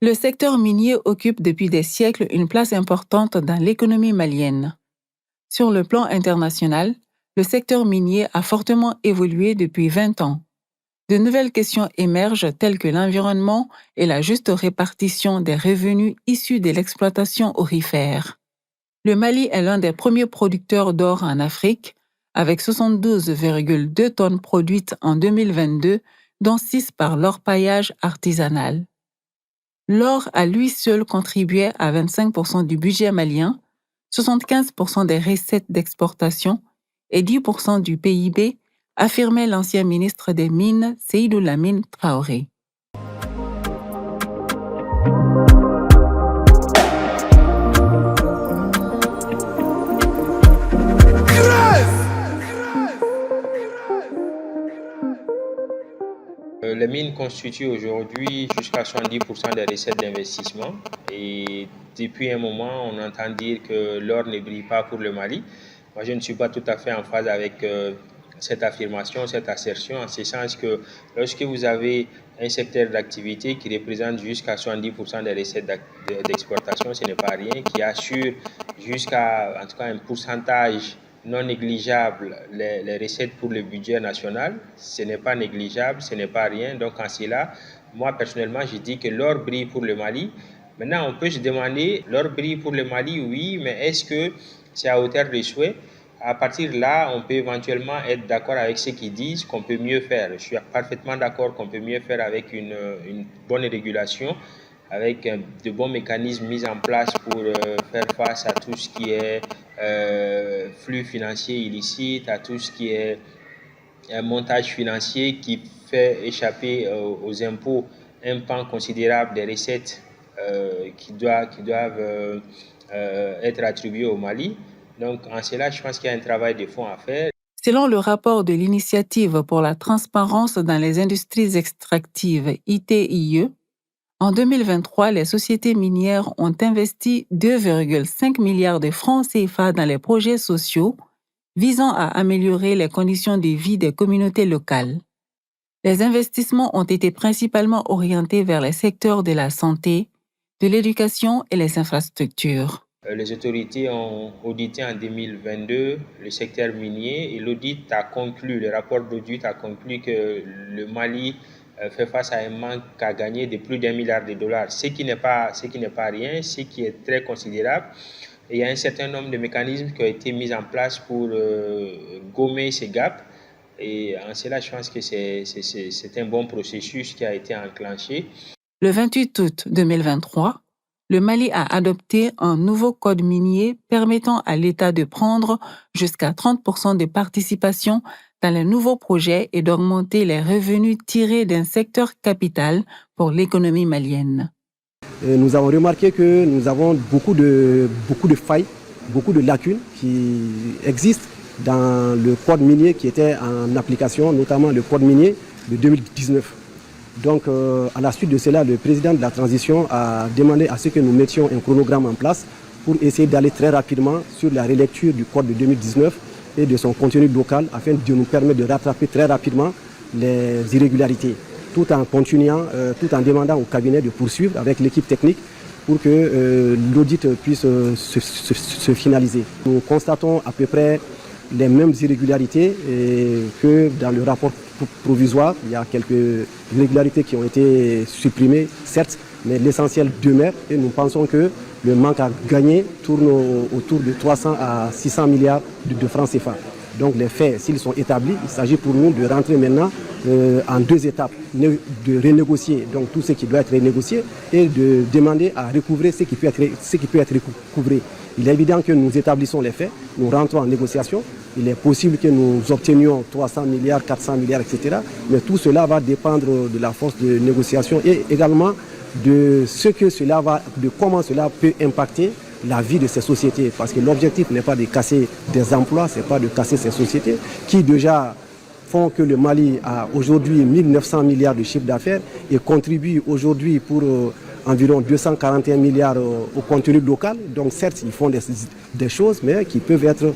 Le secteur minier occupe depuis des siècles une place importante dans l'économie malienne. Sur le plan international, le secteur minier a fortement évolué depuis 20 ans. De nouvelles questions émergent telles que l'environnement et la juste répartition des revenus issus de l'exploitation aurifère. Le Mali est l'un des premiers producteurs d'or en Afrique, avec 72,2 tonnes produites en 2022, dont 6 par l'orpaillage artisanal. L'or à lui seul contribuait à 25% du budget malien, 75% des recettes d'exportation et 10% du PIB, affirmait l'ancien ministre des Mines Seydou Lamine Traoré. Les mines constituent aujourd'hui jusqu'à 70% des recettes d'investissement et depuis un moment, on entend dire que l'or ne brille pas pour le Mali. Moi, je ne suis pas tout à fait en phase avec cette affirmation, cette assertion, en ce sens que lorsque vous avez un secteur d'activité qui représente jusqu'à 70% des recettes d'exportation, ce n'est pas rien, qui assure jusqu'à en tout cas un pourcentage non négligeable les recettes pour le budget national, ce n'est pas négligeable, ce n'est pas rien. Donc en cela, moi personnellement, je dis que l'or brille pour le Mali. Maintenant, on peut se demander, l'or brille pour le Mali, oui, mais est-ce que c'est à hauteur de souhait? À partir de là, on peut éventuellement être d'accord avec ceux qui disent qu'on peut mieux faire. Je suis parfaitement d'accord qu'on peut mieux faire avec une bonne régulation, avec de bons mécanismes mis en place pour faire face à tout ce qui est flux financiers illicites, à tout ce qui est un montage financier qui fait échapper aux impôts un pan considérable des recettes qui doivent être attribuées au Mali. Donc, en cela, je pense qu'il y a un travail de fond à faire. Selon le rapport de l'Initiative pour la transparence dans les industries extractives ITIE, en 2023, les sociétés minières ont investi 2,5 milliards de francs CFA dans les projets sociaux visant à améliorer les conditions de vie des communautés locales. Les investissements ont été principalement orientés vers les secteurs de la santé, de l'éducation et les infrastructures. Les autorités ont audité en 2022 le secteur minier et l'audit a conclu, le rapport d'audit a conclu que le Mali fait face à un manque à gagner de plus d'1 milliard de dollars, ce qui n'est pas rien, ce qui est très considérable. Et il y a un certain nombre de mécanismes qui ont été mis en place pour gommer ces gaps. Et en cela, je pense que c'est un bon processus qui a été enclenché. Le 28 août 2023, le Mali a adopté un nouveau code minier permettant à l'État de prendre jusqu'à 30% de participation dans les nouveaux projets et d'augmenter les revenus tirés d'un secteur capital pour l'économie malienne. Nous avons remarqué que nous avons beaucoup de failles, beaucoup de lacunes qui existent dans le code minier qui était en application, notamment le code minier de 2019. Donc, à la suite de cela, le président de la transition a demandé à ce que nous mettions un chronogramme en place pour essayer d'aller très rapidement sur la relecture du code de 2019 et de son contenu local afin de nous permettre de rattraper très rapidement les irrégularités, tout en continuant, tout en demandant au cabinet de poursuivre avec l'équipe technique pour que l'audit puisse se finaliser. Nous constatons à peu près les mêmes irrégularités que dans le rapport provisoire. Il y a quelques irrégularités qui ont été supprimées, certes, mais l'essentiel demeure et nous pensons que le manque à gagner tourne autour de 300 à 600 milliards de francs CFA. Donc les faits, s'ils sont établis, il s'agit pour nous de rentrer maintenant en deux étapes, de renégocier donc tout ce qui doit être renégocié et de demander à recouvrer ce qui peut être recouvré. Il est évident que nous établissons les faits, nous rentrons en négociation. Il est possible que nous obtenions 300 milliards, 400 milliards, etc. Mais tout cela va dépendre de la force de négociation et également de comment cela peut impacter la vie de ces sociétés. Parce que l'objectif n'est pas de casser des emplois, ce n'est pas de casser ces sociétés qui déjà font que le Mali a aujourd'hui 1900 milliards de chiffre d'affaires et contribue aujourd'hui pour environ 241 milliards au contenu local. Donc certes, ils font des choses, mais qui peuvent être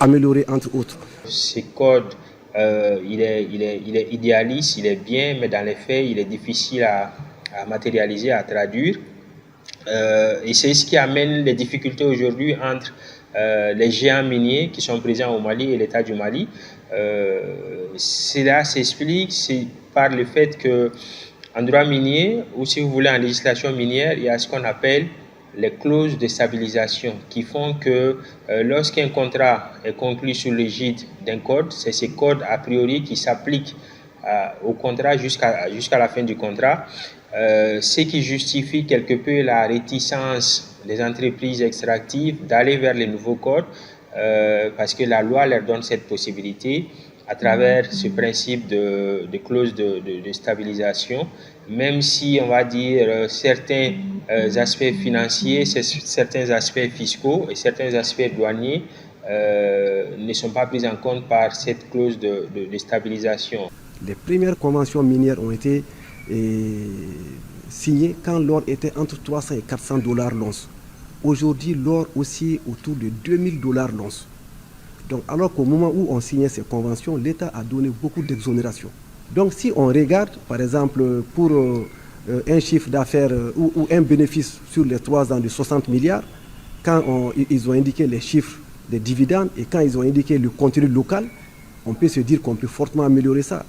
améliorées entre autres. Ce code, il est idéaliste, il est bien, mais dans les faits, il est difficile à matérialiser, à traduire. Et c'est ce qui amène les difficultés aujourd'hui entre les géants miniers qui sont présents au Mali et l'État du Mali. Cela s'explique par le fait que en droit minier, ou si vous voulez en législation minière, il y a ce qu'on appelle les clauses de stabilisation qui font que lorsqu'un contrat est conclu sous l'égide d'un code, c'est ces codes a priori qui s'appliquent au contrat jusqu'à la fin du contrat, ce qui justifie quelque peu la réticence des entreprises extractives d'aller vers les nouveaux codes parce que la loi leur donne cette possibilité à travers ce principe de clause de stabilisation, même si on va dire certains aspects financiers, certains aspects fiscaux et certains aspects douaniers ne sont pas pris en compte par cette clause de stabilisation. Les premières conventions minières ont été signées quand l'or était entre 300 et 400 dollars l'once. Aujourd'hui, l'or aussi autour de 2000 dollars l'once. Donc, alors qu'au moment où on signait ces conventions, l'État a donné beaucoup d'exonérations. Donc, si on regarde, par exemple, pour un chiffre d'affaires ou un bénéfice sur les 3 ans de 60 milliards, quand ils ont indiqué les chiffres des dividendes et quand ils ont indiqué le contenu local, on peut se dire qu'on peut fortement améliorer ça.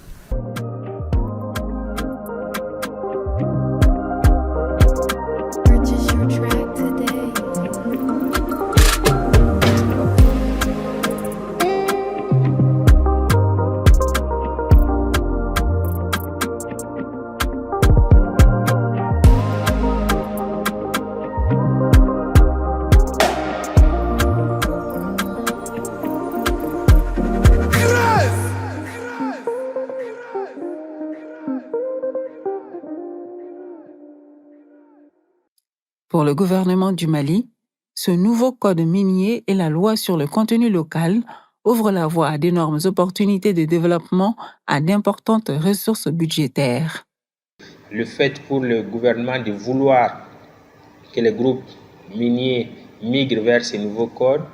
Pour le gouvernement du Mali, ce nouveau code minier et la loi sur le contenu local ouvrent la voie à d'énormes opportunités de développement à d'importantes ressources budgétaires. Le fait pour le gouvernement de vouloir que les groupes miniers migrent vers ces nouveaux codes,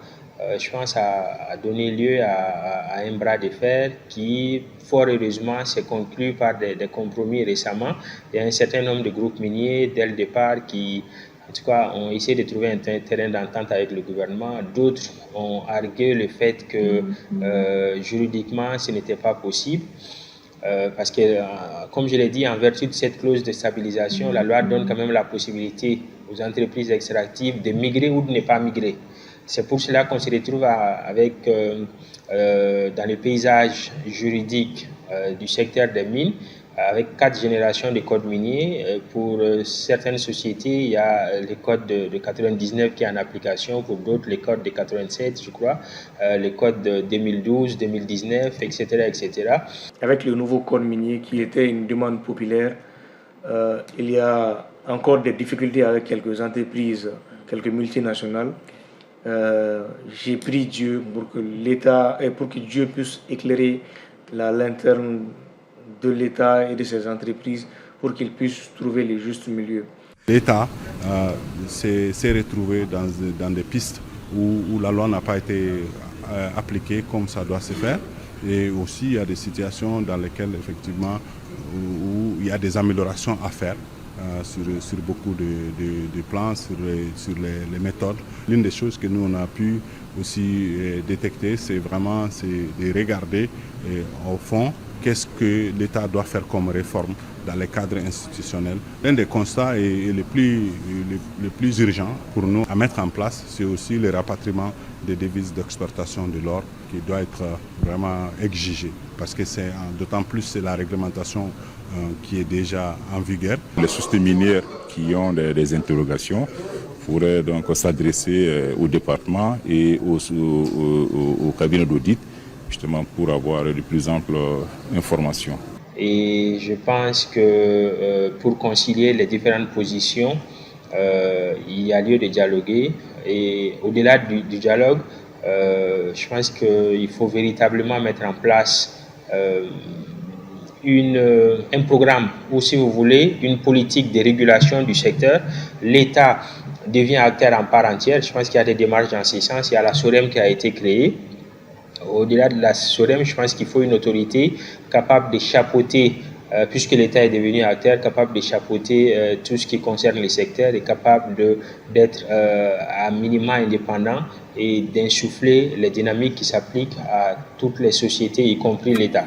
je pense a donné lieu à un bras de fer qui, fort heureusement, s'est conclu par des compromis récemment. Il y a un certain nombre de groupes miniers, dès le départ, qui, en tout cas, ont essayé de trouver un terrain d'entente avec le gouvernement. D'autres ont argué le fait que juridiquement, ce n'était pas possible. Parce que, comme je l'ai dit, en vertu de cette clause de stabilisation, la loi donne quand même la possibilité aux entreprises extractives de migrer ou de ne pas migrer. C'est pour cela qu'on se retrouve avec, dans le paysage juridique du secteur des mines, avec 4 générations de codes miniers. Pour certaines sociétés, il y a le code de 99 qui est en application, pour d'autres, les codes de 87, je crois, les codes de 2012, 2019, etc., etc. Avec le nouveau code minier qui était une demande populaire, il y a encore des difficultés avec quelques entreprises, quelques multinationales. J'ai prié Dieu pour que l'État et pour que Dieu puisse éclairer la lanterne de l'État et de ses entreprises pour qu'ils puissent trouver le juste milieu. L'État s'est retrouvé dans des pistes où la loi n'a pas été appliquée comme ça doit se faire. Et aussi, il y a des situations dans lesquelles, effectivement, où il y a des améliorations à faire sur beaucoup de plans, sur les méthodes. L'une des choses que nous, on a pu aussi détecter, c'est vraiment de regarder au fond qu'est-ce que l'État doit faire comme réforme dans les cadres institutionnels. L'un des constats et le plus urgent pour nous à mettre en place, c'est aussi le rapatriement des devises d'exportation de l'or qui doit être vraiment exigé. Parce que c'est d'autant plus c'est la réglementation qui est déjà en vigueur. Les sociétés minières qui ont des interrogations pourraient donc s'adresser au département et au cabinet d'audit justement pour avoir de plus amples informations. Et je pense que pour concilier les différentes positions, il y a lieu de dialoguer. Et au-delà du dialogue, je pense qu'il faut véritablement mettre en place un programme ou, si vous voulez, une politique de régulation du secteur. L'État devient acteur en part entière. Je pense qu'il y a des démarches dans ce sens. Il y a la SOREM qui a été créée. Au-delà de la SOREM, je pense qu'il faut une autorité capable de chapeauter puisque l'État est devenu acteur, capable de chapeauter tout ce qui concerne les secteurs et capable d'être à minima indépendant et d'insuffler les dynamiques qui s'appliquent à toutes les sociétés, y compris l'État.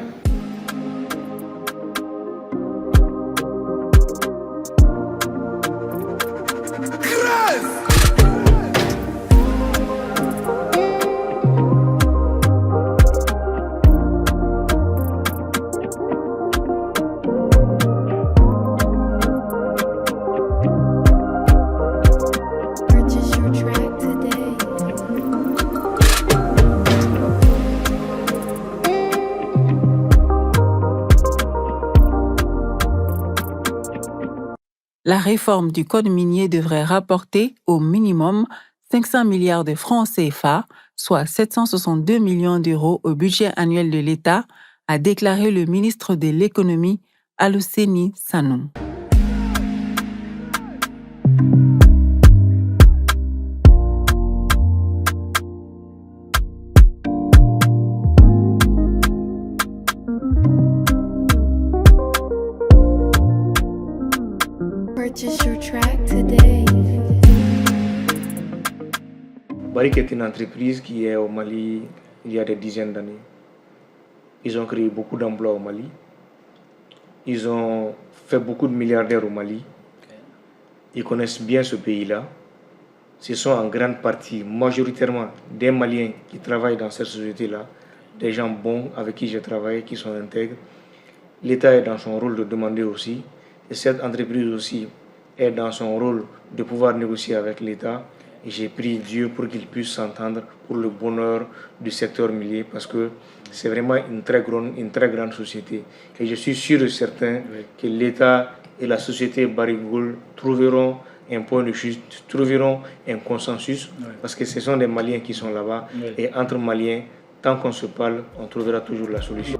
La réforme du code minier devrait rapporter au minimum 500 milliards de francs CFA, soit 762 millions d'euros au budget annuel de l'État, a déclaré le ministre de l'Économie, Alousséni Sanou. Purchase your track today. Barrick est une entreprise qui est au Mali il y a des dizaines d'années. Ils ont créé beaucoup d'emplois au Mali. Ils ont fait beaucoup de milliardaires au Mali. Ils connaissent bien ce pays-là. Ce sont en grande partie, majoritairement, des Maliens qui travaillent dans cette société-là, des gens bons avec qui j'ai travaillé, qui sont intègres. L'État est dans son rôle de demander aussi, et cette entreprise aussi est dans son rôle de pouvoir négocier avec l'État. Et j'ai prié Dieu pour qu'il puisse s'entendre pour le bonheur du secteur minier, parce que c'est vraiment une très grande société. Et je suis sûr et certain que l'État et la société Barrick Gold trouveront un point de chute, trouveront un consensus, parce que ce sont des Maliens qui sont là-bas. Et entre Maliens, tant qu'on se parle, on trouvera toujours la solution.